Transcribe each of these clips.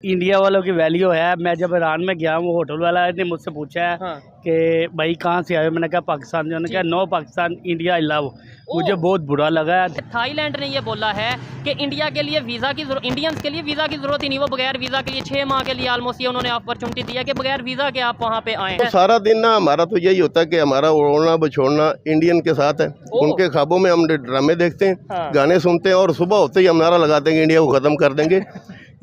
India वालों की value है। मैं जब ईरान में गया वो होटल वाला ने मुझसे पूछा है कि भाई कहाँ से आए, मैंने कहा पाकिस्तान। उन्होंने कहा no Pakistan India I love. मुझे बहुत बुरा लगा। थाईलैंड ने ये बोला है कि इंडिया के लिए वीज़ा की इंडियंस के लिए वीज़ा की जरूरत ही नहीं, वो बगैर वीज़ा के लिए 6 माह के लिए ऑलमोस्ट ये उन्होंने अपॉर्चुनिटी दिया कि बगैर वीज़ा के आप वहाँ पे आए। तो सारा दिन ना हमारा तो यही होता है कि हमारा ओढ़ना बछोड़ना इंडियन के साथ है। उनके ख्वाबों में हम ड्रामे देखते हैं, गाने सुनते हैं और सुबह होते ही हम नारा लगाते हैं कि इंडिया को ख़त्म कर देंगे।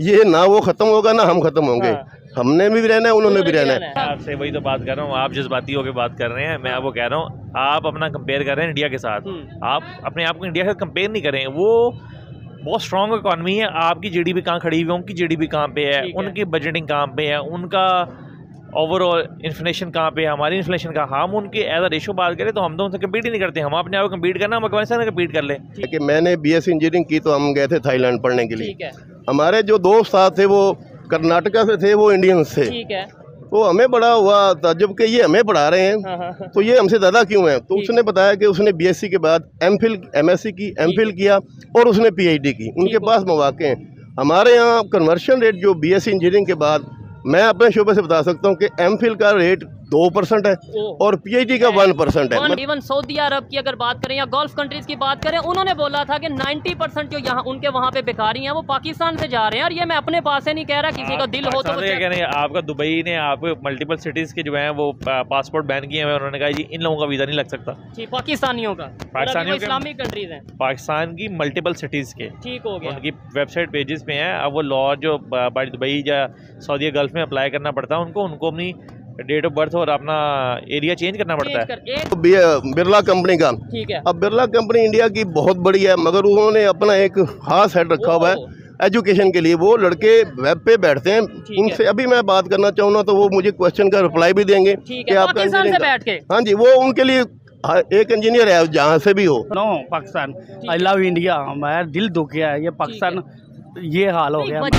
ये ना वो ख़त्म होगा ना हम ख़त्म होंगे। हमने भी रहना है, उन्होंने भी रहना है। आपसे वही तो बात कर रहा हूँ, आप जज्बाती होकर बात कर रहे हैं। मैं आपको कह रहा हूँ, आप अपना कंपेयर कर रहे हैं इंडिया के साथ। आप अपने आप को इंडिया के साथ कंपेयर नहीं करें। वो बहुत स्ट्रॉन्ग इकॉनमी है। आपकी जीडीपी कहाँ खड़ी हुई है, उनकी जीडीपी कहाँ पे है, उनकी बजटिंग कहाँ पे है, उनका ओवरऑल इन्फ्लेशन कहाँ पे है, हमारी इन्फ्लेशन का। हम उनके एज अ रेशो बात करें तो हम तो उनसे कम्पीट ही नहीं करते। हम अपने आप को कम्पीट करना, हम अफगानिस्तान में कम्पीट कर लें। कि मैंने बीएससी इंजीनियरिंग की तो हम गए थे थाईलैंड पढ़ने के लिए। हमारे जो दोस्त साथ थे वो कर्नाटका से थे, वो इंडियंस थे। तो हमें बड़ा हुआ ताज्जुब कि ये हमें पढ़ा रहे हैं तो ये हमसे ज़्यादा क्यों है। तो उसने बताया कि उसने बीएससी के बाद एमफिल एमएससी की, एमफिल किया और उसने पीएचडी की। उनके पास मौके हैं। हमारे यहाँ कन्वर्शन रेट जो बीएससी इंजीनियरिंग के बाद मैं अपने शोबे से बता सकता हूँ कि एमफिल का रेट 2% है और पीएचडी का 1% है। इवन सऊदी अरब की अगर बात करें या गल्फ कंट्रीज की बात करें, उन्होंने बोला था कि 90% जो यहाँ उनके वहाँ पे बेकारी हैं वो पाकिस्तान से जा रहे हैं। और ये मैं अपने पास से नहीं कह रहा, किसी का दिल हो तो कह रहे हैं। आपका दुबई ने आपको मल्टीपल सिटीज के जो है वो पासपोर्ट बैन किए हैं। उन्होंने कहा जी इन लोगों का वीजा नहीं लग सकता, पाकिस्तानियों का, पाकिस्तानियों इस्लामिक कंट्रीज हैं, पाकिस्तान की मल्टीपल सिटीज के। ठीक हो गया, उनकी वेबसाइट पेजेस पे हैं। अब वो लॉ जो दुबई या सऊदी गल्फ में अप्लाई करना पड़ता है उनको अपनी डेट ऑफ बर्थ और अपना एरिया चेंज करना पड़ता है। बिरला कंपनी का, ठीक है। अब बिरला कंपनी इंडिया की बहुत बड़ी है मगर उन्होंने अपना एक खास हेड रखा हुआ है एजुकेशन के लिए। वो लड़के वेब पे बैठते हैं, उनसे अभी मैं बात करना चाहूँगा तो वो मुझे क्वेश्चन का रिप्लाई भी देंगे कि आप बैठ के। हाँ जी, वो उनके लिए एक इंजीनियर है जहाँ से भी हो। No Pakistan I love India. हमारा दिल दुख गया है, ये पाकिस्तान ये हाल हो गया।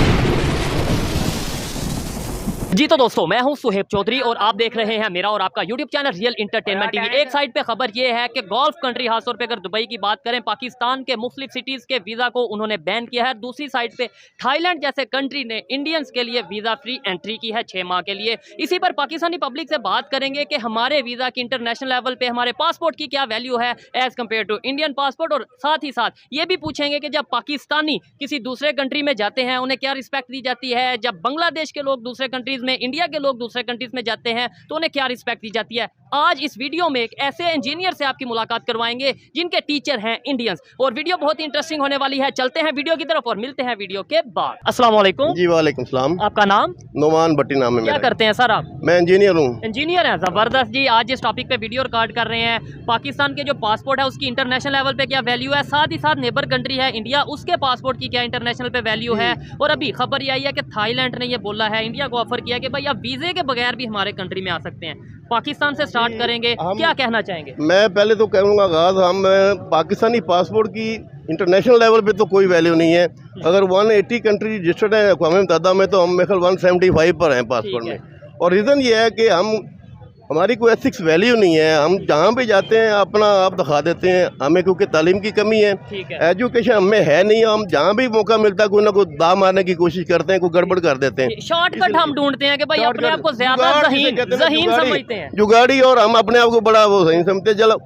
जी तो दोस्तों, मैं हूं सुहेब चौधरी और आप देख रहे हैं मेरा और आपका YouTube channel real entertainment TV. एक साइड पे खबर ये है कि गल्फ कंट्री, खासतौर पे अगर दुबई की बात करें, पाकिस्तान के मुख्तलिफ सिटीज़ के वीज़ा को उन्होंने बैन किया है। दूसरी साइड पे थाईलैंड जैसे कंट्री ने इंडियंस के लिए वीज़ा फ्री एंट्री की है 6 माह के लिए। इसी पर पाकिस्तानी पब्लिक से बात करेंगे कि हमारे वीज़ा की इंटरनेशनल लेवल पर, हमारे पासपोर्ट की क्या वैल्यू है as compare to Indian passport. और साथ ही साथ ये भी पूछेंगे कि जब पाकिस्तानी किसी दूसरे कंट्री में जाते हैं उन्हें क्या रिस्पेक्ट दी जाती है, जब बांग्लादेश के लोग दूसरे कंट्रीज़ में, इंडिया के लोग दूसरे कंट्रीज में जाते हैं तो उन्हें क्या रिस्पेक्ट दी जाती है। आज इस वीडियो में एक ऐसे इंजीनियर से आपकी मुलाकात करवाएंगे जिनके टीचर हैं इंडियंस, और वीडियो बहुत ही इंटरेस्टिंग होने वाली है। चलते हैं वीडियो की तरफ और मिलते हैं वीडियो के बाद। अस्सलाम वालेकुम। जी वालेकुम सलाम। आपका नाम? नोमान भट्टी नाम है। क्या करते हैं सर आप? मैं इंजीनियर हूँ। इंजीनियर हैं, जबरदस्त जी। आज इस टॉपिक पे वीडियो रिकॉर्ड कर रहे हैं। पाकिस्तान के जो पासपोर्ट है उसकी इंटरनेशनल लेवल पे क्या वैल्यू है, साथ ही साथ नेबर कंट्री है इंडिया, उसके पासपोर्ट की क्या इंटरनेशनल पे वैल्यू है। और अभी खबर ये आई है कि थाईलैंड ने ये बोला है, इंडिया को ऑफर किया कि भाई आप वीजे के बगैर भी हमारे कंट्री में आ सकते हैं। पाकिस्तान से स्टार्ट करेंगे, क्या कहना चाहेंगे? मैं पहले तो कहूँगा आगाज हम पाकिस्तानी पासपोर्ट की इंटरनेशनल लेवल पे तो कोई वैल्यू नहीं है। अगर 180 कंट्री रजिस्टर्ड है अक़वाम मुत्तहिदा में तो हम मेरे ख्याल 175 पर हैं पासपोर्ट में। और रीज़न ये है कि हमारी कोई एथिक्स वैल्यू नहीं है। हम जहाँ भी जाते हैं अपना आप दिखा देते हैं, हमें क्योंकि तालीम की कमी है, एजुकेशन हमें है नहीं। हम जहाँ भी मौका मिलता है कोई ना कोई दाव मारने की कोशिश करते हैं, कोई गड़बड़ कर देते हैं। शॉर्टकट हम ढूंढते हैं कि भाई अपने आप को ज्यादा ज़हीन समझते हैं, जुगाड़ी, और हम अपने आप को बड़ा वो ज़हीन समझते हैं। चलो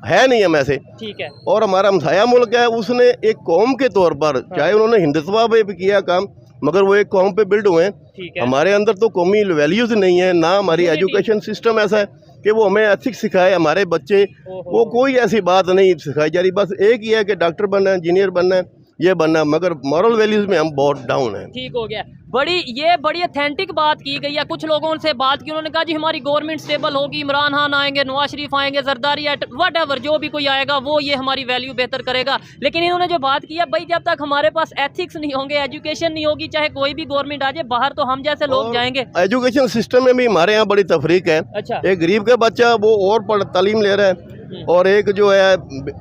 है नहीं हम ऐसे। ठीक है। और हमारा हमसाया मुल्क है, उसने एक कौम के तौर पर, चाहे उन्होंने हिंदुत्व पे भी किया काम, मगर वो एक कौम पे बिल्ड हुए हैं। हमारे अंदर तो कौमी वैल्यूज नहीं है, ना हमारी एजुकेशन सिस्टम ऐसा है कि वो हमें एथिक्स सिखाए हमारे बच्चे। वो कोई ऐसी बात नहीं सिखाई जा रही। बस एक ही है कि डॉक्टर बनना है, इंजीनियर बनना है, ये बनना, मगर मॉरल वैल्यूज में हम बहुत डाउन हैं। ठीक हो गया। बड़ी ऑथेंटिक बात की गई है। कुछ लोगों से बात की, उन्होंने कहा जी हमारी गवर्नमेंट स्टेबल होगी, इमरान खान आएंगे, नवाज शरीफ आएंगे, जरदारी वट एवर जो भी कोई आएगा वो ये हमारी वैल्यू बेहतर करेगा। लेकिन इन्होंने जो बात की है, भाई जब तक हमारे पास एथिक्स नहीं होंगे, एजुकेशन नहीं होगी, चाहे कोई भी गवर्नमेंट आ जाए बाहर, तो हम जैसे लोग जाएंगे। एजुकेशन सिस्टम में भी हमारे यहाँ बड़ी तफरीक है। अच्छा। एक गरीब का बच्चा वो और तालीम ले रहा है, और एक जो है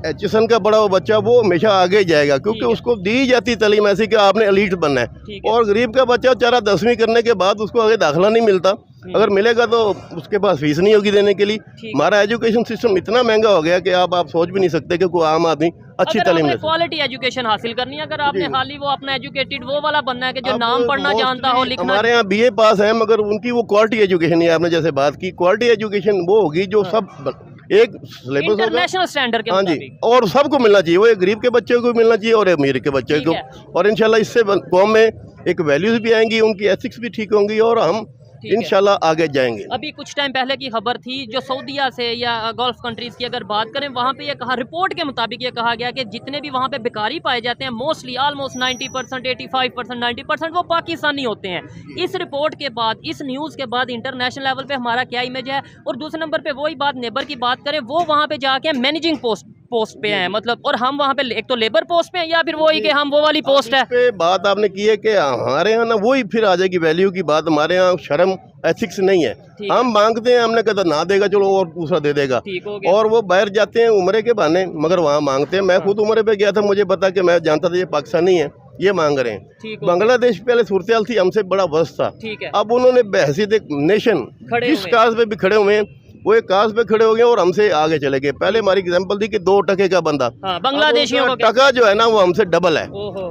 एचएसएन का बड़ा हुआ बच्चा वो हमेशा आगे जाएगा, क्योंकि उसको दी जाती तालीम ऐसी कि आपने एलीट बनना है। और गरीब का बच्चा चारा 10वीं करने के बाद उसको आगे दाखिला नहीं मिलता, अगर मिलेगा तो उसके पास फीस नहीं होगी देने के लिए। हमारा एजुकेशन सिस्टम इतना महंगा हो गया कि आप सोच भी नहीं सकते कि कोई आम आदमी अच्छी तालीम ले। क्वालिटी एजुकेशन हासिल करनी है, अगर आपने खाली वो अपना एजुकेटेड वो वाला बनना है कि जो नाम पढ़ना जानता हो, लिखना। हमारे यहाँ BA पास है मगर उनकी वो क्वालिटी एजुकेशन नहीं है। आपने जैसे बात की, क्वालिटी एजुकेशन वो होगी जो सब एक सिलेबस इंटरनेशनल स्टैंडर्ड के मुताबिक, और सबको मिलना चाहिए। वो एक गरीब के बच्चे को मिलना चाहिए और अमीर के बच्चे को, और इंशाल्लाह इससे कौम में एक वैल्यूज भी आएंगी, उनकी एथिक्स भी ठीक होंगी और हम इंशाल्लाह आगे जाएंगे। अभी कुछ टाइम पहले की खबर थी जो सऊदीया से या गल्फ कंट्रीज की अगर बात करें, वहाँ पे ये कहा, रिपोर्ट के मुताबिक ये कहा गया कि जितने भी वहाँ पे भिखारी पाए जाते हैं मोस्टली ऑलमोस्ट 90%, 85%, 90% वो पाकिस्तानी होते हैं। इस रिपोर्ट के बाद, इस न्यूज़ के बाद इंटरनेशनल लेवल पे हमारा क्या इमेज है? और दूसरे नंबर पे वही बात नेबर की बात करें, वो वहाँ पे जाके मैनेजिंग पोस्ट पे हैं, मतलब, और हम वहाँ पे एक तो लेबर पोस्ट पे हैं या फिर वही कि हम वो वाली पोस्ट है। पे बात आपने की है कि हमारे यहाँ ना वही फिर आ जाएगी वैल्यू की बात। हमारे यहाँ शर्म एथिक्स नहीं है, हम मांगते हैं, हमने कहा ना देगा चलो और दूसरा दे देगा, और वो बाहर जाते हैं उम्रे के बहाने मगर वहाँ मांगते हैं। मैं खुद उम्रे पे गया था, मुझे पता कि मैं जानता था ये पाकिस्तानी है, ये मांग रहे हैं। बांग्लादेश पहले सूरत हाल थी हमसे बड़ा वर्स्ट था, अब उन्होंने बहसीत एक नेशन जिस काज पे भी खड़े हुए हैं वो एक काज पे खड़े हो गए और हमसे आगे चले गए। पहले हमारी एग्जांपल थी कि 2 टके का बंदा, बांग्लादेशियों का टका जो है ना वो हमसे डबल है।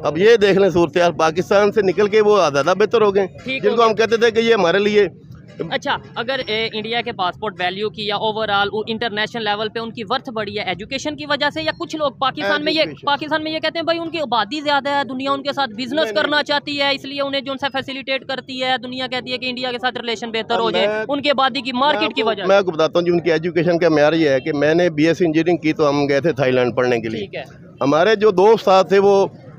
अब ये देख लें सूरत हाल, पाकिस्तान से निकल के वो ज़्यादा बेहतर हो गए, जिनको हम कहते थे कि ये हमारे लिए। अच्छा, अगर इंडिया के पासपोर्ट वैल्यू की या ओवरऑल इंटरनेशनल लेवल पे उनकी वर्थ बढ़ी है एजुकेशन की वजह से, या कुछ लोग पाकिस्तान में ये कहते हैं भाई उनकी आबादी ज्यादा है, दुनिया उनके साथ बिजनेस करना चाहती है, इसलिए उन्हें जो फैसिलिटेट करती है, दुनिया कहती है कि इंडिया के साथ रिलेशन बेहतर हो जाए उनकी आबादी की मार्केट की वजह। मैं आपको बताता हूँ जी, उनकी एजुकेशन का म्यार ये है कि मैंने BSc इंजीनियरिंग की तो हम गए थे थाईलैंड पढ़ने के लिए। हमारे जो दोस्त साथ थे वो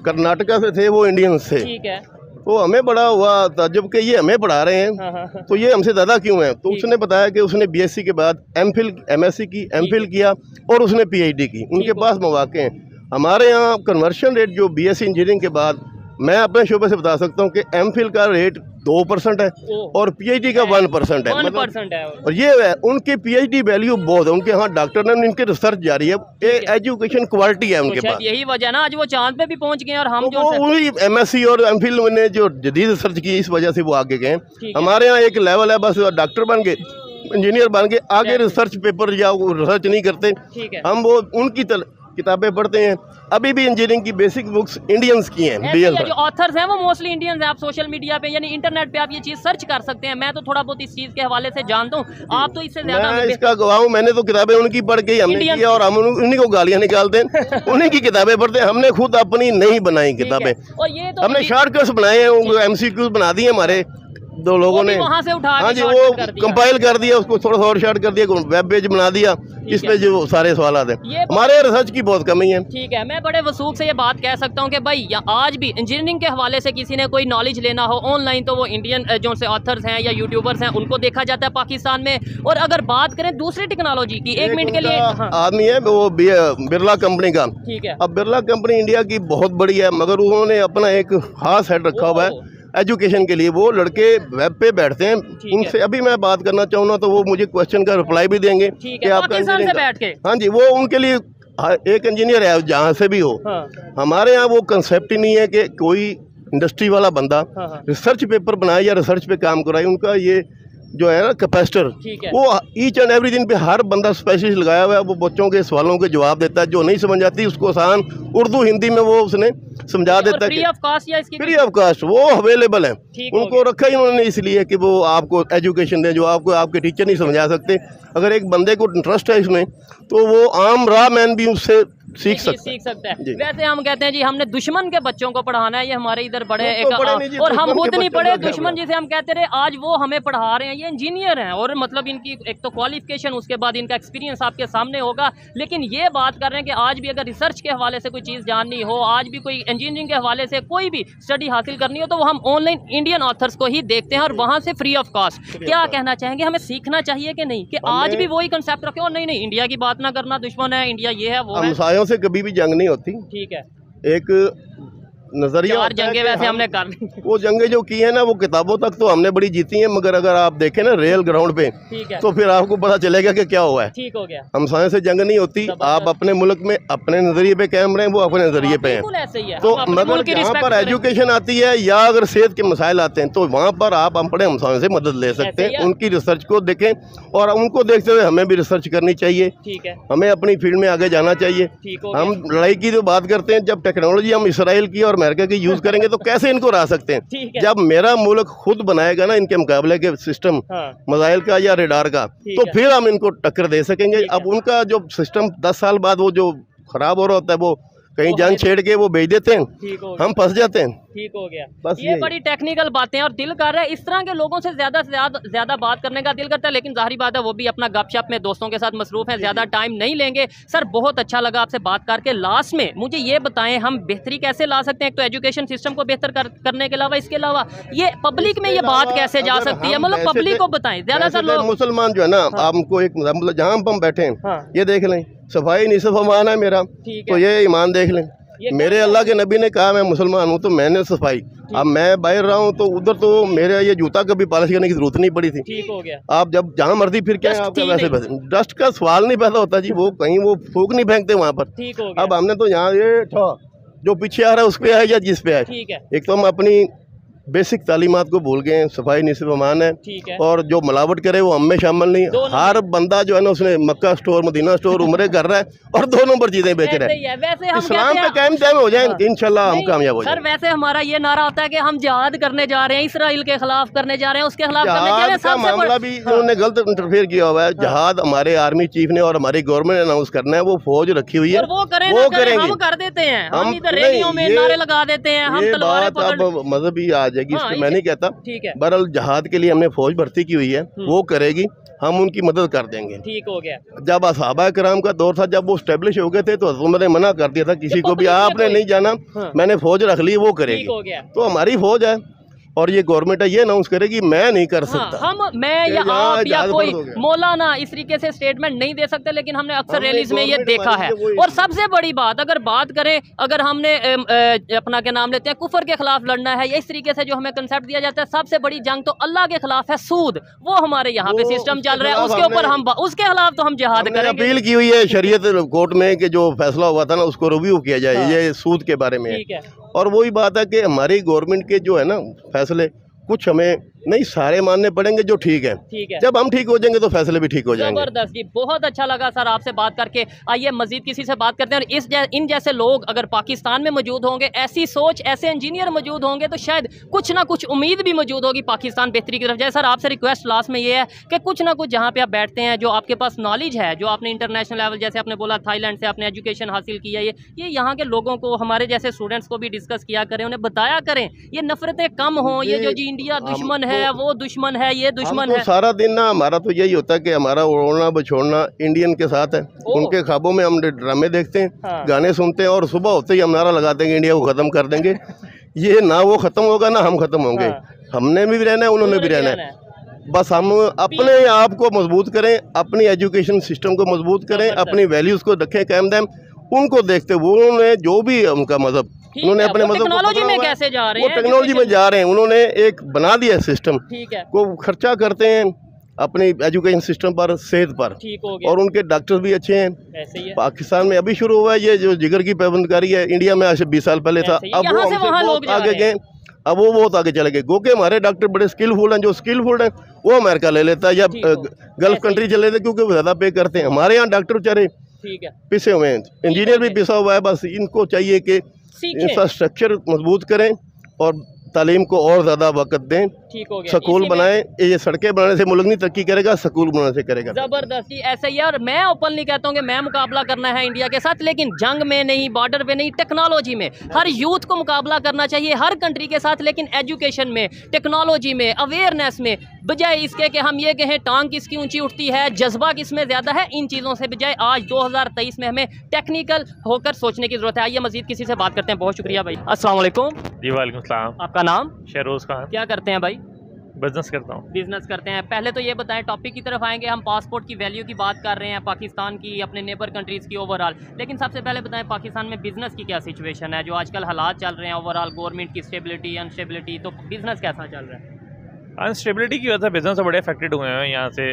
कर्नाटका से थे, वो इंडियंस थे। ठीक है। तो हमें बड़ा हुआ ताज्जुब कि ये हमें पढ़ा रहे हैं तो ये हमसे ज़्यादा क्यों है। तो उसने बताया कि उसने BSc के बाद MPhil MSc की, MPhil किया और उसने PhD की, उनके पास मौके हैं। हमारे यहाँ कन्वर्शन रेट जो BSc इंजीनियरिंग के बाद, मैं अपने शोबे से बता सकता हूँ कि MPhil का रेट 2% है और PhD का 1% है, मतलब, और ये है उनकी PhD वैल्यू बहुत है। उनके यहाँ डॉक्टर ने, उनकी रिसर्च जारी है, एजुकेशन क्वालिटी है उनके पास। यही वजह ना आज वो चांद पे भी पहुंच गए और हम तो वही MSc और MPhil ने जो जदीद रिसर्च की, इस वजह से वो आगे गए। हमारे यहाँ एक लेवल है, बस डॉक्टर बन गए, इंजीनियर बन गए, आगे रिसर्च पेपर या रिसर्च नहीं करते। हम वो उनकी किताबें पढ़ते हैं। अभी भी इंजीनियरिंग की बेसिक बुक्स इंडियंस की हैं, जो ऑथर्स हैं वो मोस्टली इंडियंस हैं। आप सोशल मीडिया पे यानी इंटरनेट पे आप ये चीज सर्च कर सकते हैं। मैं तो थोड़ा बहुत इस चीज के हवाले से जानता हूँ, आप तो इससे ज्यादा। मैं इसका गवाह हूँ, मैंने तो किताबें उनकी पढ़ के हमने किया और हम उन्हीं को गालियाँ निकालते हैं। उन्हीं की किताबें पढ़ते हैं, हमने खुद अपनी नहीं बनाई किताबें, हमने शॉर्टकट्स बनाए हैं, MCQs बना दिए हमारे 2 लोगों ने वहाँ से उठा, हाँ जी, वो कंपाइल कर दिया, उसको थोड़ा सा और शॉर्ट कर दिया, वेब पेज बना दिया, इस पे जो सारे सवाल आते हैं। हमारे रिसर्च की बहुत कमी है। ठीक है, मैं बड़े वसूख से ये बात कह सकता हूँ कि भाई आज भी इंजीनियरिंग के हवाले से किसी ने कोई नॉलेज लेना हो ऑनलाइन, तो वो इंडियन जो से ऑथर्स हैं या यूट्यूबर्स हैं उनको देखा जाता है पाकिस्तान में। और अगर बात करें दूसरी टेक्नोलॉजी की, 1 मिनट के लिए, आदमी है वो बिरला कंपनी का। ठीक है। अब बिरला कंपनी इंडिया की बहुत बड़ी है, मगर उन्होंने अपना एक खास हेड रखा हुआ है एजुकेशन के लिए। वो लड़के वेब पे बैठते हैं, उनसे अभी मैं बात करना चाहूँ ना तो वो मुझे क्वेश्चन का रिप्लाई भी देंगे कि आपका इंजीनियरिंग। हाँ जी, वो उनके लिए एक इंजीनियर है जहाँ से भी हो। हमारे यहाँ वो कंसेप्ट ही नहीं है कि कोई इंडस्ट्री वाला बंदा रिसर्च पेपर बनाए या रिसर्च पे काम कराए। उनका ये जो है ना कैपेसिटर, वो ईच एंड एवरी दिन पे हर बंदा स्पेशलिस्ट लगाया हुआ है। वो बच्चों के सवालों के जवाब देता है, जो नहीं समझ आती उसको आसान उर्दू हिंदी में वो उसने समझा देता है। फ्री ऑफ कास्ट या इसकी फ्री ऑफ कास्ट वो अवेलेबल है। उनको रखा ही उन्होंने इसलिए कि वो आपको एजुकेशन दें जो आपको आपके टीचर नहीं समझा सकते। अगर एक बंदे को इंटरेस्ट है इसमें तो वो आम रॉ मैन भी उससे सीख सकता है। वैसे हम कहते हैं जी हमने दुश्मन के बच्चों को पढ़ाना है, ये हमारे इधर बड़े और हम खुद नहीं पढ़े, दुश्मन जिसे हम कहते रहे आज वो हमें पढ़ा रहे हैं। ये इंजीनियर हैं और मतलब इनकी एक तो क्वालिफिकेशन, उसके बाद इनका एक्सपीरियंस आपके सामने होगा। लेकिन ये बात कर रहे हैं कि आज भी अगर रिसर्च के हवाले से कोई चीज़ जाननी हो, आज भी कोई इंजीनियरिंग के हवाले से कोई भी स्टडी हासिल करनी हो, तो वो हम ऑनलाइन इंडियन ऑथर्स को ही देखते हैं और वहाँ से फ्री ऑफ कॉस्ट। क्या कहना चाहेंगे, हमें सीखना चाहिए कि नहीं, कि आज भी वही कंसेप्ट रखे और नहीं इंडिया की बात ना करना, दुश्मन है इंडिया, ये है वो है। से कभी भी जंग नहीं होती। ठीक है। एक नजरिया चार जंगे वैसे हमने कर ली, वो जंगे जो की है ना वो किताबों तक तो हमने बड़ी जीती हैं, मगर अगर आप देखें ना रियल ग्राउंड पे ठीक है, तो फिर आपको पता चलेगा कि क्या हुआ है। ठीक हो गया, हमसायों से जंग नहीं होती, आप अपने मुल्क में अपने नजरिए पे कायम रहें, वो अपने नजरिए पे हैं। बिल्कुल ऐसे ही है। तो हम अपने मगर मुल्क की जहाँ रिस्पेक्ट पर करें। एजुकेशन आती है या अगर सेहत के मसाइल आते हैं तो वहाँ पर आप अपने हमसायों से मदद ले सकते ऐसे ही हैं, है। उनकी रिसर्च को देखें और उनको देखते हुए हमें भी रिसर्च करनी चाहिए, ठीक है, हमें अपनी फील्ड में आगे जाना चाहिए। ठीक हो हम गया, लड़ाई की जो बात करते हैं, जब टेक्नोलॉजी हम इसराइल की और अमेरिका की यूज करेंगे तो कैसे इनको हरा सकते हैं? ठीक है, जब मेरा मुल्क खुद बनाएगा ना इनके मुकाबले के सिस्टम हाँ, मिसाइल का या रेडार का, ठीक तो है। फिर हम इनको टक्कर दे सकेंगे। ठीक है। अब उनका जो सिस्टम 10 साल बाद वो जो खराब हो रहा होता है वो कहीं वो जंग हमें- छेड़ के वो भेज देते हैं, ठीक हो गया, हम फंस जाते हैं। ठीक हो गया। बस ये यही। बड़ी टेक्निकल बातें हैं और दिल कर रहा है इस तरह के लोगों से ज्यादा बात करने का दिल करता है, लेकिन जाहिर बात है वो भी अपना गपशप में दोस्तों के साथ मसरूफ है, ज्यादा टाइम नहीं लेंगे। सर बहुत अच्छा लगा आपसे बात करके। लास्ट में मुझे ये बताएं हम बेहतरी कैसे ला सकते हैं, एक तो एजुकेशन सिस्टम को बेहतर करने के अलावा, इसके अलावा ये पब्लिक में ये बात कैसे जा सकती है, मतलब पब्लिक को बताएं। ज्यादातर लोग मुसलमान जो है ना, आपको एक मतलब जहाँ हम बैठे हैं हाँ, ये देख लें, सफाई निसफ ईमान है मेरा, ठीक तो है, ये ईमान देख लें। ये मेरे अल्लाह के नबी ने कहा मैं मुसलमान हूँ तो मैंने सफाई, अब मैं बाहर रहा हूँ तो उधर तो मेरे ये जूता कभी पॉलिश करने की जरूरत नहीं पड़ी थी। ठीक हो गया, आप जब जहाँ मर्जी फिर क्या है डस्ट आपका थी वैसे नहीं। बस डस्ट का सवाल नहीं पैदा होता जी, वो कहीं वो फूक नहीं फेंकते वहाँ पर। ठीक हो गया, अब हमने तो यहाँ ये जो पीछे आ रहा है उस पे है या जिस पे है, ठीक है, एक तो हम अपनी बेसिक तालीमात को भूल गए हैं, सफाई निसफ ईमान है, ठीक है, और जो मिलावट करे वो हम में शामिल नहीं। दोनों हर बंदा जो है ना उसने मक्का स्टोर मदीना स्टोर उम्रे कर रहा है और 2 नंबर चीजें बेच रहा ऐसे है। ही है। वैसे हम इस्लाम कहते पे हैं कायम दायम हो जाए, हाँ। इंशाल्लाह हम नहीं, कामयाब हो सर जाएंगे। वैसे हमारा ये नारा होता है कि हम जिहाद करने जा रहे हैं, इसराइल के खिलाफ करने जा रहे हैं, उसके खिलाफ करने जा रहे हैं। जहाद का मामला भी इन्होंने गलत इंटरफेयर किया हुआ है। जहाद हमारे आर्मी चीफ ने और हमारी गवर्नमेंट ने अनाउंस करना है, वो फौज रखी हुई है, और वो करें वो ना करें, करेंगे। हम कर देते हैं, हम हम इधर नहीं, रैलियों में ये- नारे लगा देते हैं, हम ये तलवारें बात पकड़। अब मजहबी आ जाएगी, हाँ, इसको मैं नहीं कहता। ठीक है, बहरहाल जहाद के लिए हमने फौज भर्ती की हुई है, वो करेगी, हम उनकी मदद कर देंगे। ठीक हो गया, जब असहाबा कराम का दौर था, जब वो स्टेब्लिश हो गए थे तो हजरत उमर ने मना कर दिया था किसी को भी, पब्लिक में आपने कोई- नहीं जाना, हाँ। मैंने फौज रख ली, वो ठीक करेगी। हो गया। तो हमारी फौज है और ये गवर्नमेंट है, ये अनाउंस करेगी, मैं नहीं कर हाँ, सकता। मैं या ये आप या जहाज कोई फर्ज हो गया। मौलाना इस तरीके से स्टेटमेंट नहीं दे सकते, लेकिन हमने अक्सर हमने रैलीज में ये गवर्नमेंट देखा है। हमारी ये वो और सबसे बड़ी बात अगर बात करें, अगर हमने अपना क्या नाम लेते हैं, कुफर के खिलाफ लड़ना है या इस तरीके से जो हमें कंसेप्ट दिया जाता है, सबसे बड़ी जंग तो अल्लाह के खिलाफ है, सूद। वो हमारे यहाँ पे वो सिस्टम उसके चल रहा है, खिलाफ उसके ऊपर हमने- हम उसके खिलाफ तो हम जिहाद हमने करेंगे। अपील की हुई है शरीयत कोर्ट में कि जो फैसला हुआ था ना उसको रिव्यू किया जाए, हाँ। ये सूद के बारे में है। ठीक है, और वही बात है कि हमारी गवर्नमेंट के जो है ना फैसले, कुछ हमें नहीं सारे मानने पड़ेंगे जो ठीक है। ठीक है, जब हम ठीक हो जाएंगे तो फैसले भी ठीक हो जाएंगे। जबरदस्त जी, बहुत अच्छा लगा सर आपसे बात करके। आइए मजीद किसी से बात करते हैं। और इन जैसे लोग अगर पाकिस्तान में मौजूद होंगे, ऐसी सोच, ऐसे इंजीनियर मौजूद होंगे, तो शायद कुछ ना कुछ उम्मीद भी मौजूद होगी पाकिस्तान बेहतरी की तरफ जाए। सर आपसे रिक्वेस्ट लास्ट में ये है कि कुछ ना कुछ जहाँ पे आप बैठते हैं, जो आपके पास नॉलेज है, जो आपने इंटरनेशनल लेवल, जैसे आपने बोला थाईलैंड से आपने एजुकेशन हासिल की है, ये यहाँ के लोगों को, हमारे जैसे स्टूडेंट्स को भी डिस्कस किया करें, उन्हें बताया करें, ये नफरतें कम हों, ये जो जी इंडिया दुश्मन है, वो दुश्मन है, ये दुश्मन तो है। सारा दिन ना हमारा तो यही होता है कि हमारा उड़ना बछोड़ना इंडियन के साथ है। उनके ख्वाबों में हम ड्रामे देखते हैं, हाँ। गाने सुनते हैं और सुबह होते ही हम नारा लगाते हैं कि इंडिया को खत्म कर देंगे। ये ना वो खत्म होगा ना हम खत्म होंगे। हाँ। हमने भी रहना है, उन्होंने भी रहना है। बस हम अपने आप को मजबूत करें, अपनी एजुकेशन सिस्टम को मजबूत करें, अपनी वैल्यूज को रखें कायम दायम। उनको देखते हुए उन्होंने जो भी उनका मजहब, उन्होंने अपने मजहब को टेक्नोलॉजी पकड़ा में हुआ है, कैसे जा रहे वो हैं, टेक्नोलॉजी में जा रहे हैं। उन्होंने एक बना दिया सिस्टम ठीक है, को, खर्चा करते हैं अपनी एजुकेशन सिस्टम पर, सेहत पर, ठीक हो गया, और उनके डॉक्टर भी अच्छे हैं। ऐसे ही है। पाकिस्तान में अभी शुरू हुआ है ये जो जिगर की पाबंदकारी है, इंडिया में आज से 20 साल पहले था, ऐसे ही। अब वो यहाँ से हमसे वहाँ लोग बहुत जा आगे रहे गए, हैं। अब वो बहुत आगे चले गए। क्योंकि हमारे डॉक्टर बड़े स्किलफुल हैं, जो स्किलफुल हैं वो अमेरिका ले लेता है या ठीक हो। गल्फ ऐसे कंट्री चले जाते, क्योंकि वो ज़्यादा पे करते हैं। हमारे यहाँ डॉक्टर बेचारे ठीक है, पिसे हुए हैं, इंजीनियर भी पिसा हुआ है। बस इनको चाहिए कि सीखें, इंफ्रास्ट्रक्चर मजबूत करें और तालीम को और ज़्यादा वक़्त दें, ठीक हो गया। स्कूल इसी में- बनाएं। ये सड़कें बनाने से मुल्क नहीं तरक्की करेगा, स्कूल बनाने से करेगा। जबरदस्ती ऐसे ही है। और मैं ओपनली कहता हूँ कि मैं मुकाबला करना है इंडिया के साथ, लेकिन जंग में नहीं, बॉर्डर पे नहीं, टेक्नोलॉजी में। हर यूथ को मुकाबला करना चाहिए हर कंट्री के साथ, लेकिन एजुकेशन में, टेक्नोलॉजी में, अवेयरनेस में, बजाय इसके कि हम ये कहें टांग किसकी ऊंची उठती है, जज्बा किसमें ज़्यादा है, इन चीज़ों से बजाय आज 2023 में हमें टेक्निकल होकर सोचने की ज़रूरत है। आइए मजीद किसी से बात करते हैं। बहुत शुक्रिया भाई। अस्सलाम वालेकुम। जी वालेकुम सलाम। आपका नाम? शहरोज खान। क्या करते हैं भाई? बिजनेस करता हूँ। बिजनेस करते हैं। पहले तो ये बताएं, टॉपिक की तरफ आएंगे, हम पासपोर्ट की वैल्यू की बात कर रहे हैं, पाकिस्तान की, अपने नेबर कंट्रीज़ की ओवरऑल, लेकिन सबसे पहले बताएं पाकिस्तान में बिज़नेस की क्या सिचुएशन है, जो आजकल हालात चल रहे हैं ओवरऑल, गवर्नमेंट की स्टेबिलिटी, अनस्टेबिलिटी, तो बिज़नेस कैसा चल रहा है? अनस्टेबिलिटी की वजह से बिजनेस बड़े अफेक्टेड हुए हैं यहाँ से।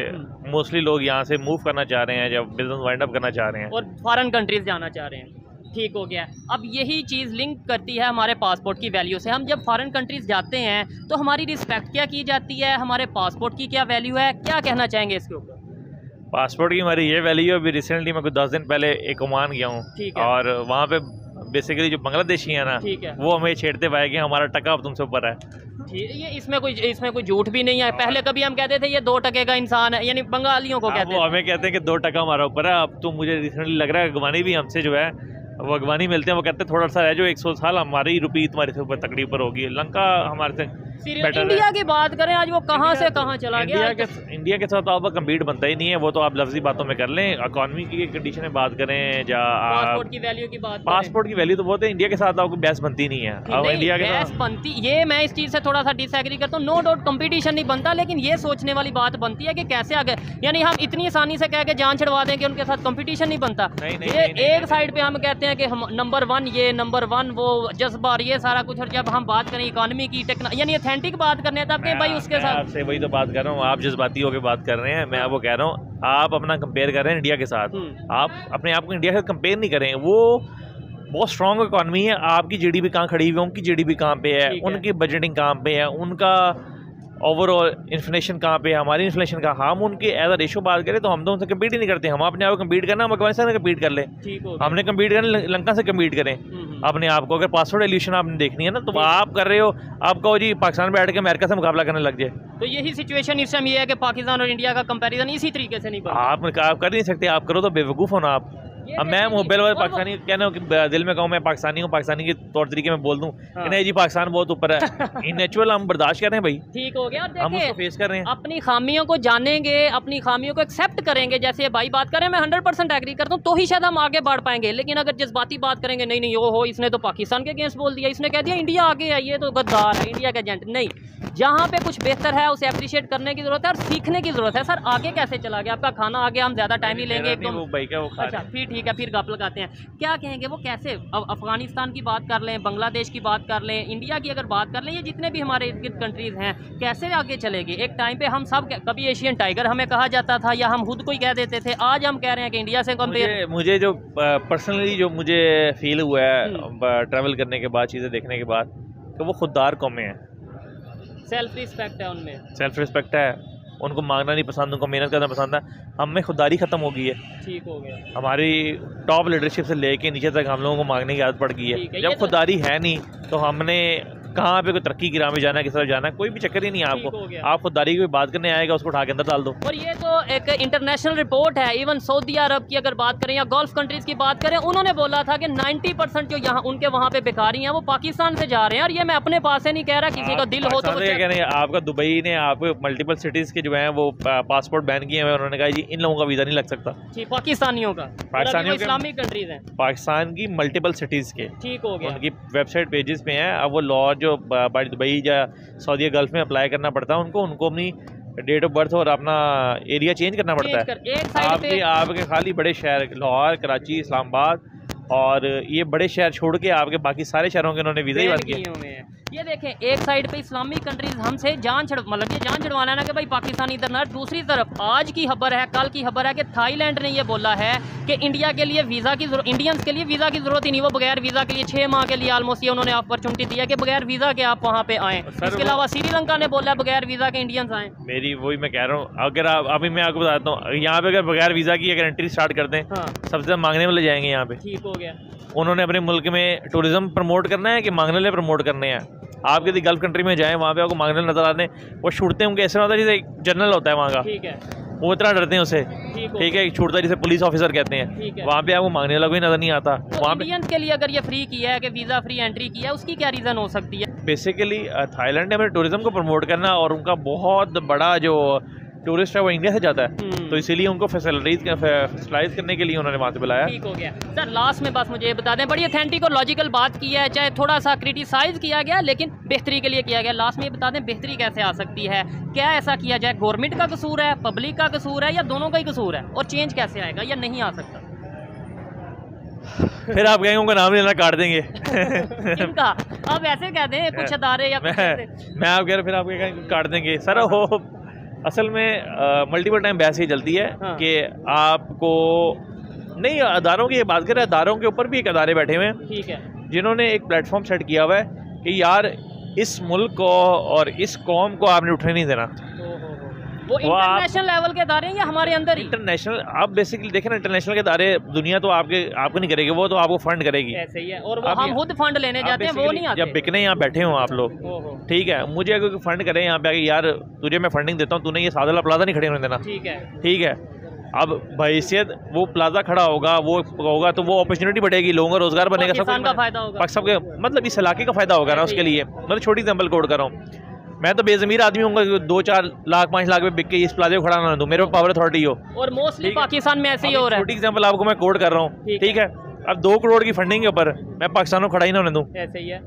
मोस्टली लोग यहाँ से मूव करना चाह रहे हैं, जब बिजनेस वाइंड अप करना चाह रहे हैं और फॉरेन कंट्रीज़ जाना चाह रहे हैं। ठीक हो गया। अब यही चीज़ लिंक करती है हमारे पासपोर्ट की वैल्यू से। हम जब फॉरेन कंट्रीज़ जाते हैं तो हमारी रिस्पेक्ट क्या की जाती है, हमारे पासपोर्ट की क्या वैल्यू है, क्या कहना चाहेंगे इसके ऊपर? पासपोर्ट की हमारी ये वैल्यू है। अभी रिसेंटली मैं कुछ 10 दिन पहले एक ओमान गया हूँ, और वहाँ पे बेसिकली जो बांग्लादेशी है ना, वो हमें छेड़ते पाए कि हमारा टका अब तुमसे ऊपर है। ये इसमें कोई झूठ भी नहीं है। पहले कभी हम कहते थे ये 2 टके का इंसान है, यानी बंगालियों को कहते हैं, वो हमें कहते हैं कि 2 टका हमारा ऊपर है। अब तो मुझे रिसेंटली लग रहा है अगवानी भी हमसे जो है वो अगवानी मिलते हैं, वो कहते हैं थोड़ा सा है जो 100 साल हमारी रुपी तुम्हारे से ऊपर तकड़ी ऊपर होगी। लंका हमारे से बेटर है। इंडिया की बात करें, आज वो कहाँ से कहाँ चला गया। इंडिया के साथ तो आपका कम्पीट बनता ही नहीं है, वो तो आप लफ्जी बातों में कर लें। इकॉनमी की कंडीशन में बात करें, या पासपोर्ट की वैल्यू की बात, पासपोर्ट की वैल्यू तो बहुत है, इंडिया के साथ आपको बहस बनती नहीं है। अब इंडिया के साथ बनती, ये मैं इस चीज़ से थोड़ा सा डिसएग्री करता हूँ। नो डाउट कंपटीशन नहीं बनता, लेकिन ये सोचने वाली बात बनती है कि कैसे आगे, यानी हम इतनी आसानी से कह के जान छुड़वा दें कि उनके साथ कंपटीशन नहीं बनता। ये एक साइड पे हम कहते हैं कि हम नंबर 1, ये नंबर 1, वो जज्बा और ये सारा कुछ, और जब हम बात करें इकोनॉमी की, यानी ऑथेंटिक बात करने हैं, तब भाई उसके साथ आपसे वही तो बात कर रहा हूँ। आप जज्बाती होकर बात कर रहे हैं, मैं आपको कह रहा हूँ आप अपना कंपेयर कर रहे हैं इंडिया के साथ। आप अपने आप को इंडिया के साथ कंपेयर नहीं करें। वो बहुत स्ट्रॉन्ग इकॉनमी है। आपकी जीडीपी कहाँ खड़ी हुई है, उनकी जीडीपी कहाँ पे है, उनकी बजटिंग कहाँ पे है, उनका ओवरऑल इन्फ्लेशन कहाँ पे है, हमारी इन्फ्लेशन का। हम उनके एज अ रेशो बात करें तो हम तो उनसे कम्पीट ही नहीं करते। हम अपने आप को कम्पीट करना, हम अफगानिस्तान से कम्पीट कर लें, हमने कम्पीट करना, लंका से कम्पीट करें अपने आप को। अगर पासपोर्ट एल्यूशन आपने देखनी है ना, तो आप कर रहे हो, आप कहो जी पाकिस्तान में बैठ के अमेरिका से मुकाबला करने लग जाए। तो यही सिचुएशन इस टाइम ये है कि पाकिस्तान और इंडिया का कंपैरिजन इसी तरीके से नहीं बनता। आप कर नहीं सकते। आप करो तो बेवकूफ़ हो ना आप। अब मैं मोबाइल वाले पाकिस्तानी कहना कि दिल में कहूँ मैं पाकिस्तानी हूँ, पाकिस्तानी के तौर तरीके में बोल दूँ कि नहीं जी पाकिस्तान बहुत ऊपर है, इन नेचुरल हम बर्दाश्त कर रहे हैं भाई। ठीक हो गया। हम उसको फेस कर रहे हैं, अपनी खामियों को जानेंगे, अपनी खामियों को एक्सेप्ट करेंगे, जैसे भाई बात करें, मैं 100% एग्री करता हूँ, तो ही शायद हम आगे बढ़ पाएंगे। लेकिन अगर जज्बाती बात करेंगे, नहीं नहीं हो इसने तो पाकिस्तान के अगेंस्ट बोल दिया, इसने कह दिया इंडिया आगे है, ये तो गद्दार है, इंडिया का एजेंट, नहीं। जहाँ पे कुछ बेहतर है उसे अप्रिशिएट करने की जरूरत है और सीखने की जरूरत है। सर आगे कैसे चला गया आपका खाना? आगे हम ज्यादा टाइम ही लेंगे एकदम। अच्छा फिर ठीक है, फिर गप लगाते हैं। क्या कहेंगे वो कैसे? अब अफगानिस्तान की बात कर लें, बांग्लादेश की बात कर लें, इंडिया की अगर बात कर लें, ये जितने भी हमारे इर्द गिर्द कंट्रीज हैं, कैसे आगे चलेगी? एक टाइम पे हम सब कभी एशियन टाइगर हमें कहा जाता था, या हम खुद को ही कह देते थे, आज हम कह रहे हैं कि इंडिया से कंपेयर। मुझे जो पर्सनली जो मुझे फील हुआ है ट्रैवल करने के बाद, चीज़ें देखने के बाद, कि वो खुददार कौमें हैं। सेल्फ रिस्पेक्ट है उनमें, सेल्फ रिस्पेक्ट है, उनको मांगना नहीं पसंद, उनको मेहनत करना पसंद है। हम में खुददारी ख़त्म हो गई है। ठीक हो गया। हमारी टॉप लीडरशिप से लेके नीचे तक हम लोगों को मांगने की आदत पड़ गई है। जब खुददारी है नहीं तो हमने कहाँ पे कोई तरक्की की राह में जाना है, किस तरफ जाना है, कोई भी चक्कर ही नहीं है आपको। आप खुददारी की बात करने आएगा, उसको उठा के अंदर डाल दो। और ये तो एक इंटरनेशनल रिपोर्ट है। इवन सऊदी अरब की अगर बात करें या गल्फ कंट्रीज की बात करें, उन्होंने बोला था कि 90% जो यहाँ उनके वहाँ पे बेकारी हैं वो पाकिस्तान से जा रहे हैं। और ये मैं अपने पास से नहीं कह रहा, किसी का दिल हो तो कह रहे हैं। आपका दुबई ने आपको मल्टीपल सिटीज़ के जो है वो पासपोर्ट बैन किए हैं। उन्होंने कहा जी इन लोगों का वीज़ा नहीं लग सकता, पाकिस्तानियों का, पाकिस्तानियों के, इस्लामिक कंट्रीज हैं, पाकिस्तान की मल्टीपल सिटीज़ के। ठीक हो गया। उनकी वेबसाइट पेजेस पे हैं। अब वो लॉ जो दुबई या सऊदी गल्फ में अप्लाई करना पड़ता है उनको अपनी डेट ऑफ बर्थ और अपना एरिया चेंज करना पड़ता है। आपके खाली बड़े शहर लाहौर, कराची, इस्लामाबाद और ये बड़े शहर छोड़ के आपके बाकी सारे शहरों के उन्होंने वीज़ा ही बंद किए। ये देखें, एक साइड पे इस्लामिक कंट्रीज हमसे जान छुड़वाना है ना कि भाई पाकिस्तान इधर ना। दूसरी तरफ आज की खबर है, कल की खबर है कि थाईलैंड ने ये बोला है कि इंडिया के लिए वीज़ा की इंडियंस के लिए वीज़ा की जरूरत ही नहीं। वो बगैर वीज़ा के लिए 6 माह के लिए ऑलमोस्ट ये उन्होंने अपॉर्चुनिटी दिया कि बगैर वीज़ा के आप वहाँ पे आएँ। इसके अलावा श्रीलंका ने बोला बगैर वीज़ा के इंडियंस आएँ। मेरी वही मैं कह रहा हूँ, अगर आप अभी मैं आपको बताता हूँ, यहाँ पे अगर बगैर वीज़ा की अगर एंट्री स्टार्ट कर दें, सबसे ज़्यादा मांगने वाले जाएंगे यहाँ पे। ठीक हो गया। उन्होंने अपने मुल्क में टूरिज्म प्रमोट करना है कि मांगने वाले प्रमोट करने हैं। आप यदि गल्फ कंट्री में जाएं, वहाँ पे आपको मांगने नजर आते हैं, वो छूटते हैं उनके ऐसे होता है जैसे जनरल होता है वहाँ का। ठीक है। वो इतना डरते हैं उसे। ठीक है, छूटता है जिसे पुलिस ऑफिसर कहते हैं। वहाँ पे आपको मांगने वाला कोई नजर नहीं आता। तो वहाँ पे इंडियंस के लिए अगर ये फ्री किया है कि वीज़ा फ्री एंट्री किया है, उसकी क्या रीज़न हो सकती है? बेसिकली थाईलैंड ने अपने टूरिज्म को प्रमोट करना और उनका बहुत बड़ा जो टूरिस्ट है वो इंडिया से जाता है, तो इसीलिए उनको फैसिलाइज करने के लिए उन्होंने वहाँ से बुलाया। ठीक हो गया सर। लास्ट में बस मुझे ये बता दें, बड़ी ऑथेंटिक और लॉजिकल बात की है, चाहे थोड़ा सा क्रिटिसाइज किया गया लेकिन बेहतरी के लिए किया गया। लास्ट में ये बता दें बेहतरी कैसे आ सकती है, क्या ऐसा किया जाए, गवर्नमेंट का कसूर है, पब्लिक का कसूर है, या दोनों का ही कसूर है, और चेंज कैसे आएगा या नहीं आ सकता? फिर आप कहेंगे उनका नाम लेना काट देंगे। इनका आप ऐसे कह दें कुछ अदारे या मैं आप कह रहे फिर आप कहेंगे काट देंगे सर। हो असल में मल्टीपल टाइम बहस ही चलती है कि आपको नहीं, अदारों की ये बात करें, अदारों के ऊपर भी एक अदारे बैठे हुए हैं, ठीक है, जिन्होंने एक प्लेटफॉर्म सेट किया हुआ है कि यार इस मुल्क को और इस कौम को आपने उठने नहीं देना। वो इंटरनेशनल लेवल के अदारे हैं या हमारे अंदर ही? इंटरनेशनल आप बेसिकली देखें ना, इंटरनेशनल के अदारे दुनिया तो आपको नहीं करेगी, वो तो आपको फंड करेगी। ऐसे ही है, और वो हम खुद फंड लेने जाते हैं, वो नहीं आते। जब बिकने यहाँ बैठे हो आप लोग, ठीक है, मुझे अगर फंड करें यहाँ पे आके, यार तुझे मैं फंडिंग देता हूँ, तूने ये सादा प्लाजा नहीं खड़े होने देना, ठीक है। अब बहैसियत वो प्लाजा खड़ा होगा, वो होगा तो वो अपॉर्चुनिटी बढ़ेगी, लोगों का रोजगार बनेगा, सबका फायदा होगा, सबके मतलब इस इलाके का फायदा होगा ना उसके लिए। मतलब छोटी एग्जाम्पल कोड कर रहा हूँ, मैं तो बेजमीर आदमी हूँ, 2-4 लाख 5 लाख में बिक के इस प्लाजे को खड़ा ना दूँ, मेरे पावर अथॉरिटी हो। और मोस्टली पाकिस्तान में ऐसे ही हो रहा है। छोटी एग्जाम्पल आपको मैं कोड कर रहा हूँ, ठीक है। अब 2 करोड़ की फंडिंग के ऊपर मैं पाकिस्तान को खड़ा ही ना होने दूँ। ऐसे ही है,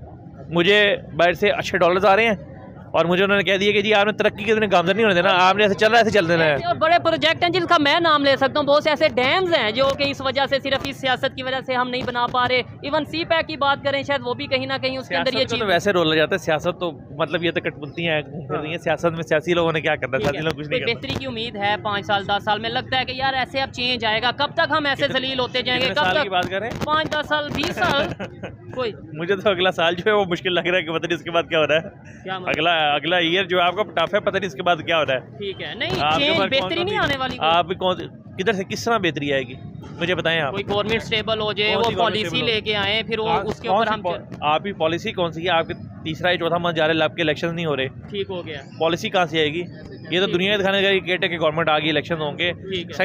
मुझे बाहर से अच्छे डॉलर्स आ रहे हैं और मुझे उन्होंने कह दिया कि जी आपने तरक्की के दिन गामजन नहीं होने देना, आपने ऐसे चल रहा है, ऐसे चल देना है। और बड़े प्रोजेक्ट हैं जिनका मैं नाम ले सकता हूँ, बहुत से ऐसे डैम्स हैं जो कि इस वजह से, सिर्फ इस सियासत की वजह से हम नहीं बना पा रहे। इवन सी पैक की बात करें, शायद वो भी कहीं ना कहीं उसके अंदर ये चीज़ तो वैसे रोला जाता है। सियासत तो मतलब ये तो कठपुतलियां हैं, सियासत में सियासी लोगों ने क्या करना, सियासी लोग कुछ नहीं करते। बेहतरी की उम्मीद है 5 साल 10 साल में, लगता है कि यार ऐसे अब चेंज आएगा। कब तक हम ऐसे जलील होते जाएंगे, कब तक बात करें? 5 10 साल 20 साल कोई। मुझे तो अगला साल जो है वो मुश्किल लग रहा है कि पता नहीं इसके बाद क्या हो रहा है। अगला ईयर जो आपका टफ है, पता नहीं इसके बाद क्या हो रहा है। ठीक है, नहीं बेहतरी नहीं आने वाली। आप किधर से किस तरह बेहतरी आएगी मुझे बताएं। आप कोई गवर्नमेंट स्टेबल हो जाए, वो पॉलिसी लेके आए, फिर वो उसके ऊपर हम आप ही पॉलिसी कौन सी है? आपके तीसरा या चौथा मंथ जा रहे हैं, आपके इलेक्शन नहीं हो रहे, ठीक हो गया, पॉलिसी कहाँ से आएगी? ये तो दुनिया दिखाने का गेट है कि गवर्नमेंट आ गई, इलेक्शन होंगे,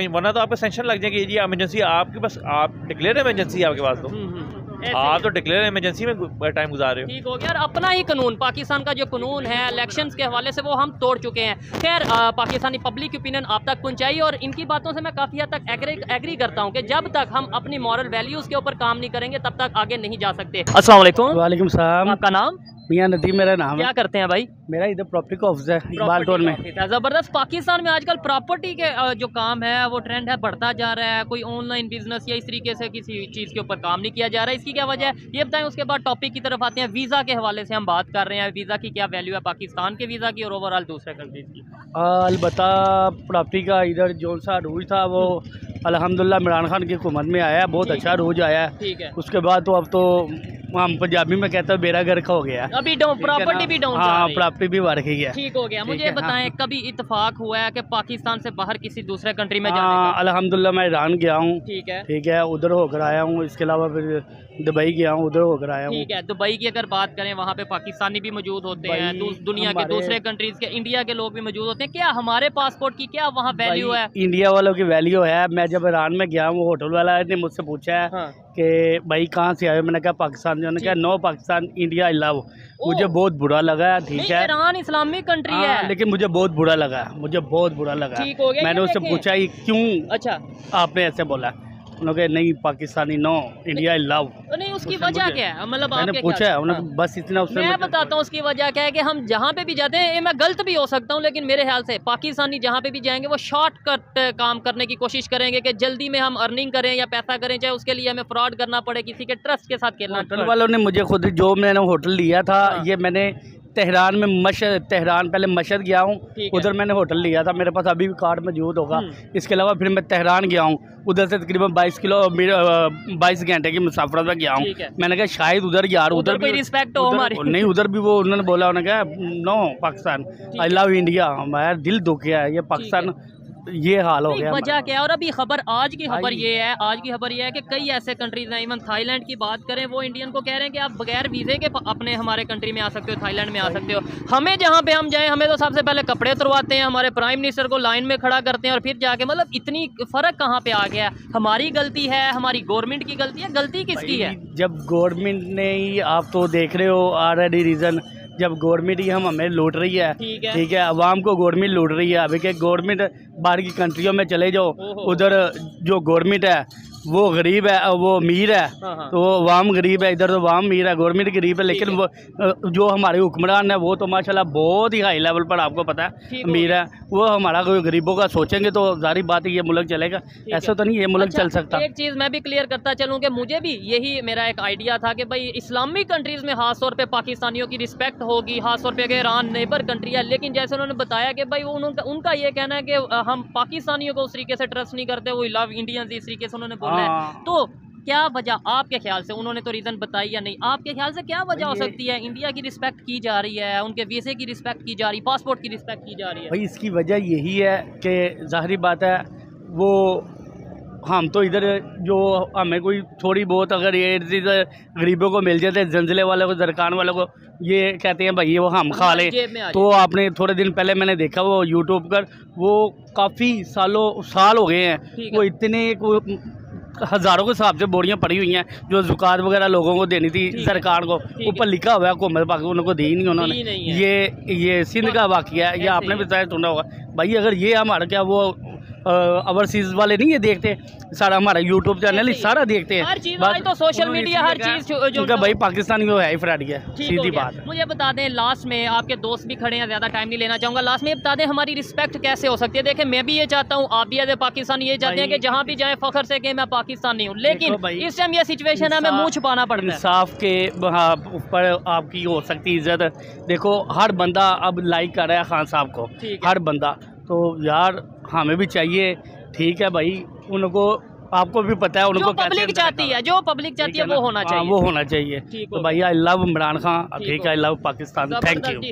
वरना तो आपको सेंक्शन लग जाएगी। जी इमरजेंसी आपके पास, आप डिक्लेयर इमरजेंसी आपके पास, तो आप तो डिक्लेयर इमरजेंसी में टाइम गुजार रहे हो। ठीक हो गया। और अपना ही कानून, पाकिस्तान का जो कानून है इलेक्शंस के हवाले से, वो हम तोड़ चुके हैं। खैर पाकिस्तानी पब्लिक ओपिनियन आप तक पहुंचाई, और इनकी बातों से मैं काफ़ी हद तक एग्री करता हूं कि जब तक हम अपनी मॉरल वैल्यूज़ के ऊपर काम नहीं करेंगे तब तक आगे नहीं जा सकते। अस्सलाम वालेकुम। वालेकुम सलाम। आपका नाम? मियां नदीम मेरा नाम है। क्या करते हैं भाई? मेरा इधर प्रॉपर्टी का ऑफिस है इकबाल टोल में। ज़बरदस्त। पाकिस्तान में आजकल प्रॉपर्टी के जो काम है वो ट्रेंड है, बढ़ता जा रहा है। कोई ऑनलाइन बिजनेस या इस तरीके से किसी चीज़ के ऊपर काम नहीं किया जा रहा है। इसकी क्या वजह है ये बताएं, उसके बाद टॉपिक की तरफ आते हैं। वीज़ा के हवाले से हम बात कर रहे हैं, वीज़ा की क्या वैल्यू है पाकिस्तान के वीज़ा की और ओवरऑल दूसरे कंट्रीज की। अलबत्ता प्रॉपर्टी का इधर जो सा रूज था वो अल्हम्दुलिल्लाह इमरान खान की हुकूमत में आया, बहुत अच्छा रूज आया है। ठीक है। उसके बाद तो अब तो हम पंजाबी में कहते हैं बेड़ा गर्क हो गया, अभी प्रॉपर्टी भी डाउन। हाँ, प्रॉपर्टी भी बढ़ गई है। ठीक हो गया। मुझे बताएं कभी इत्तेफाक हुआ है कि पाकिस्तान से बाहर किसी दूसरे कंट्री में जाने का? अल्हम्दुलिल्लाह मैं ईरान गया हूँ। ठीक है, उधर होकर आया हूँ। इसके अलावा फिर दुबई गया हूँ, उधर होकर आया हूँ। ठीक है। दुबई की अगर बात करें, वहाँ पे पाकिस्तानी भी मौजूद होते हैं, दुनिया के दूसरे कंट्रीज के, इंडिया के लोग भी मौजूद होते हैं। क्या हमारे पासपोर्ट की क्या वहाँ वैल्यू है? इंडिया वालों की वैल्यू है। मैं जब ईरान में गया हूँ, होटल वाला ने मुझसे पूछा है कि भाई कहाँ से आए, मैंने कहा पाकिस्तान से। उन्होंने कहा no Pakistan India I love. मुझे बहुत बुरा लगा। ठीक है, ईरान इस्लामिक कंट्री है, लेकिन मुझे बहुत बुरा लगा, मुझे बहुत बुरा लगा। ठीक हो गया। मैंने उससे पूछा कि क्यों अच्छा आपने ऐसे बोला? उन्होंने कहा नहीं Pakistani no India I love. नहीं, उसकी वजह क्या है? मतलब मैंने पूछा है, उन्होंने बस इतना। मैं बताता हूँ उसकी वजह क्या है कि हम जहाँ पे भी जाते हैं, ये मैं गलत भी हो सकता हूँ, लेकिन मेरे ख्याल से पाकिस्तानी जहाँ पे भी जाएंगे वो शॉर्टकट काम करने की कोशिश करेंगे कि जल्दी में हम अर्निंग करें या पैसा करें, चाहे उसके लिए हमें फ्रॉड करना पड़े, किसी के ट्रस्ट के साथ खेलना। होटल वालों ने मुझे खुद, जो मैंने होटल लिया था, ये मैंने तेहरान में तेहरान पहले मशहद गया हूँ, उधर मैंने होटल लिया था, मेरे पास अभी भी कार्ड मौजूद होगा। इसके अलावा फिर मैं तेहरान गया हूँ, उधर से तकरीबन 22 घंटे की मुसाफरत में गया हूँ। मैंने कहा शायद उधर यार उधर कोई रिस्पेक्ट हो हमारी। नहीं, उधर भी वो उन्होंने बोला, उन्होंने कहा no Pakistan I love India. हमारा दिल दुख गया है, ये पाकिस्तान ये हाल हो गया। वजह क्या है? और अभी खबर, आज की खबर ये है, कि कई ऐसे कंट्रीज हैं, इवन थाईलैंड की बात करें, वो इंडियन को कह रहे हैं कि आप बगैर वीज़े के अपने हमारे कंट्री में आ सकते हो, थाईलैंड में आ सकते हो। हमें जहाँ पे हम जाएं, हमें तो सबसे पहले कपड़े उतरवाते हैं, हमारे प्राइम मिनिस्टर को लाइन में खड़ा करते हैं और फिर जाके, मतलब इतनी फ़र्क कहाँ पे आ गया? हमारी गलती है, हमारी गवर्नमेंट की गलती है, गलती किसकी है? जब गवर्नमेंट ने ही, आप तो देख रहे हो ऑलरेडी रीज़न, जब गवर्नमेंट ही हमें लूट रही है, ठीक है अवाम को गवर्नमेंट लूट रही है। अभी के गवर्नमेंट बाहर की कंट्रियों में चले जाओ, उधर जो गवर्नमेंट है वो गरीब है, वो अमीर है, तो अवाम गरीब है, इधर तो अवाम अमीर है, गवर्नमेंट गरीब है। लेकिन वो जो हमारे हुक्मरान है वो तो माशाल्लाह बहुत ही हाई लेवल पर, आपको पता है, अमीर है। वो हमारा कोई गरीबों का सोचेंगे तो जारी बात है ये मुल्क चलेगा, ऐसा तो नहीं ये मुल्क चल सकता। एक चीज़ मैं भी क्लियर करता चलूँ कि मुझे भी यही मेरा एक आइडिया था कि भाई इस्लामिक कंट्रीज़ में खास तौर पे पाकिस्तानियों की रिस्पेक्ट होगी, खास तौर पे कि ईरान नेबर कंट्री है। लेकिन जैसे उन्होंने बताया कि भाई उनका ये कहना है कि हम पाकिस्तानियों को उस तरीके से ट्रस्ट नहीं करते, वो लव इंडियंस इस तरीके से उन्होंने बोला है। तो क्या वजह आपके ख्याल से, उन्होंने तो रीज़न बताई या नहीं, आपके ख्याल से क्या वजह हो सकती है? इंडिया की रिस्पेक्ट की जा रही है, उनके वीज़े की रिस्पेक्ट की जा रही, पासपोर्ट की रिस्पेक्ट की जा रही है। भाई इसकी वजह यही है कि ज़ाहिरी बात है, वो हम तो इधर जो हमें कोई थोड़ी बहुत अगर ये चीज़ गरीबों को मिल जाते, जंजले वालों को, दरकान वालों को, ये कहते हैं भाई वो हम खा लें। तो आपने थोड़े दिन पहले मैंने देखा वो यूट्यूब पर, वो काफ़ी साल हो गए हैं, वो इतने हज़ारों के हिसाब से बोरियां पड़ी हुई हैं जो ज़ुकात वगैरह लोगों को देनी थी सरकार को, ऊपर लिखा हुआ है हुकूमत पाक, उनको दी नहीं उन्होंने। ये सिंध का वाक़या है, ये आपने भी शायद सुना होगा। भाई अगर ये हमारा क्या वो ओवरसीज़ वाले नहीं ये देखते, सारा हमारा यूट्यूब चैनल ही सारा देखते हैं, हर चीज़ तो सोशल मीडिया हर चीज़ जो भाई पाकिस्तानी को है ही फ्रॉड है, सीधी बात। मुझे बता दें लास्ट में, आपके दोस्त भी खड़े हैं, ज़्यादा टाइम नहीं लेना चाहूँगा, लास्ट में बता दें हमारी रिस्पेक्ट कैसे हो सकती है? देखें मैं भी ये चाहता हूँ, आप भी एज ए पाकिस्तानी ये चाहते हैं कि जहाँ भी जाए फ़ख्र से कि मैं पाकिस्तानी हूँ, लेकिन इस टाइम ये सिचुएशन है, हमें मुँह छुपाना पड़ता है। इंसाफ के ऊपर आपकी हो सकती इज्जत, देखो हर बंदा अब लाइक कर रहा है खान साहब को, हर बंदा, तो यार हमें भी चाहिए, ठीक है भाई, उनको आपको भी पता है उनको पब्लिक चाहती है, जो पब्लिक चाहती है वो होना चाहिए, वो होना चाहिए। तो भाई आई लव इमरान खान, ठीक है, I love Pakistan, thank you.